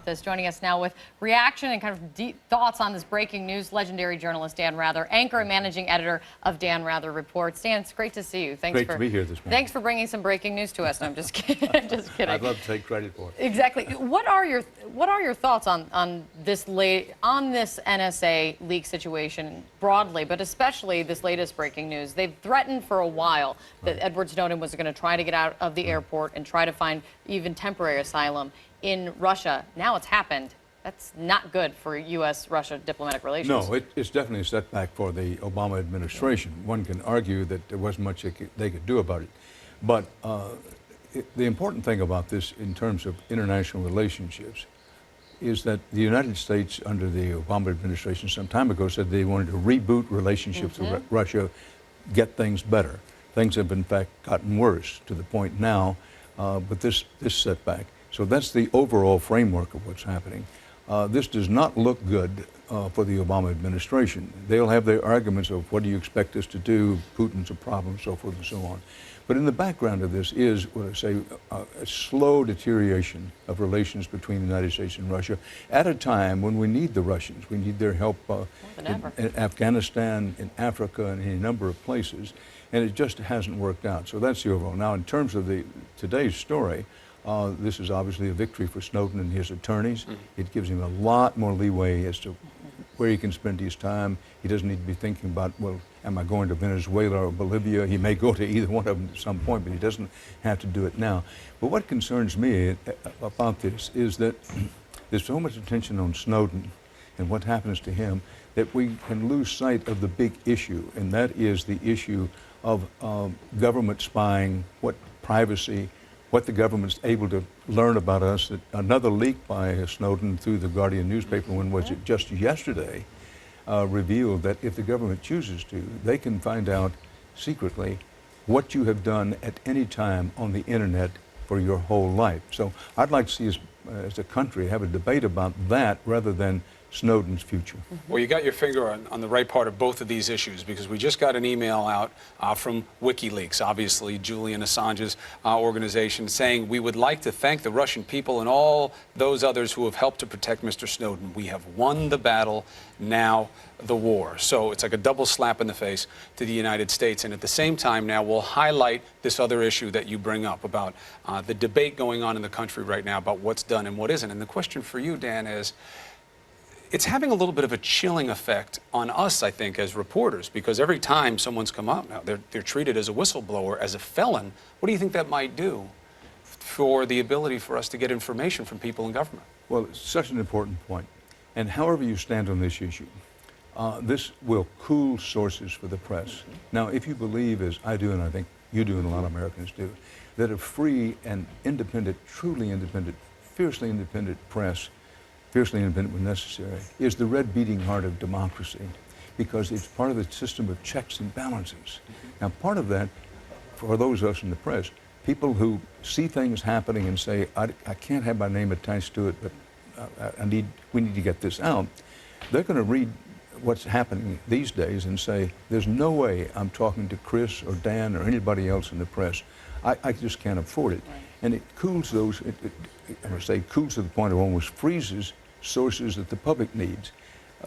about this. Joining us now with reaction and kind of deep thoughts on this breaking news, legendary journalist Dan Rather, anchor and managing editor of Dan Rather Reports. Dan, it's great to see you. Thanks great to be here this morning. Thanks for bringing some breaking news to us. No, I'm just kidding. Just kidding. I'd love to take credit for it. Exactly. What are your thoughts on this NSA leak situation broadly, but especially this latest breaking news? They've threatened for a while that Edward Snowden was going to try to get out of the airport and try to find even temporary asylum in Russia. Now it's happened. That's not good for U.S.-Russia diplomatic relations. No, it's definitely a setback for the Obama administration. One can argue that there wasn't much they could do about it. But the important thing about this in terms of international relationships is that the United States, under the Obama administration some time ago, said they wanted to reboot relationships with Russia, get things better. Things have, in fact, gotten worse to the point now, but this setback. So that's the overall framework of what's happening. This does not look good for the Obama administration. They'll have their arguments of what do you expect us to do, Putin's a problem, so forth and so on. But in the background of this is, what I say, a slow deterioration of relations between the United States and Russia at a time when we need the Russians. We need their help in Afghanistan, in Africa, and in a number of places. And it just hasn't worked out. So that's the overall. Now, in terms of today's story, this is obviously a victory for Snowden and his attorneys. It gives him a lot more leeway as to where he can spend his time. He doesn't need to be thinking about, well, am I going to Venezuela or Bolivia? He may go to either one of them at some point, but he doesn't have to do it now. But what concerns me about this is that there's so much attention on Snowden and what happens to him that we can lose sight of the big issue, and that is the issue of government spying, what privacy, what the government's able to learn about us. Another leak by Snowden through the Guardian newspaper, when was it just yesterday, revealed that if the government chooses to, they can find out secretly what you have done at any time on the internet for your whole life. So I'd like to see us as a country have a debate about that rather than Snowden's future. Well, you got your finger on the right part of both of these issues, because we just got an email out from WikiLeaks, obviously Julian Assange's organization, saying we would like to thank the Russian people and all those others who have helped to protect Mr. Snowden. We have won the battle, now the war. So it's like a double slap in the face to the United States. And at the same time now we'll highlight this other issue that you bring up about the debate going on in the country right now about what's done and what isn't. And the question for you, Dan, is it's having a little bit of a chilling effect on us, I think, as reporters, because every time someone's come out now, they're treated as a whistleblower, as a felon. What do you think that might do for the ability for us to get information from people in government? Well, it's such an important point. And however you stand on this issue, this will cool sources for the press. Now, if you believe, as I do, and I think you do and a lot of Americans do, that a free and independent, truly independent, fiercely independent press, fiercely independent when necessary, is the red beating heart of democracy, because it's part of the system of checks and balances. Now, part of that, for those of us in the press, people who see things happening and say, I can't have my name attached to it, but we need to get this out, they're going to read what's happening these days and say, there's no way I'm talking to Chris or Dan or anybody else in the press. I just can't afford it. And it cools those, I would say, cools to the point of almost freezes sources that the public needs.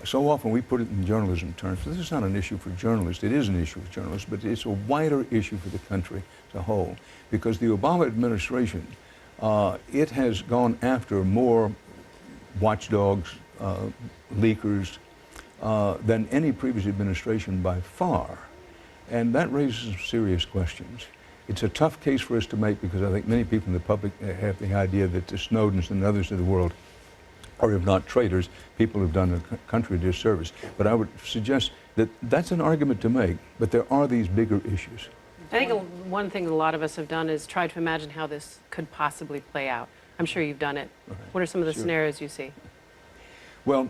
So often we put it in journalism terms. This is not an issue for journalists. It is an issue for journalists, but it's a wider issue for the country as a whole, because the Obama administration, it has gone after more watchdogs, leakers, than any previous administration by far. And that raises some serious questions. It's a tough case for us to make, because I think many people in the public have the idea that the Snowdens and others of the world are, if not traitors, people who've done the country a disservice. But I would suggest that that's an argument to make, but there are these bigger issues. I think one thing that a lot of us have done is try to imagine how this could possibly play out. I'm sure you've done it. Right. What are some of the scenarios you see? Well,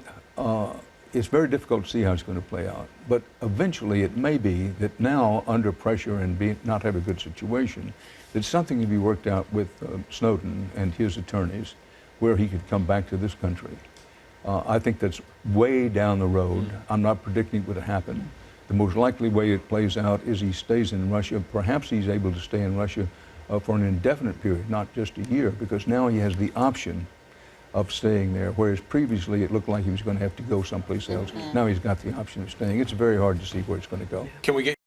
it's very difficult to see how it's going to play out. But eventually it may be that now, under pressure and not have a good situation, that something can be worked out with Snowden and his attorneys, where he could come back to this country. I think that's way down the road. I'm not predicting it would happen. The most likely way it plays out is he stays in Russia. Perhaps he's able to stay in Russia for an indefinite period, not just a year, because now he has the option of staying there, whereas previously it looked like he was going to have to go someplace else. Now he's got the option of staying. It's very hard to see where it's going to go. Can we get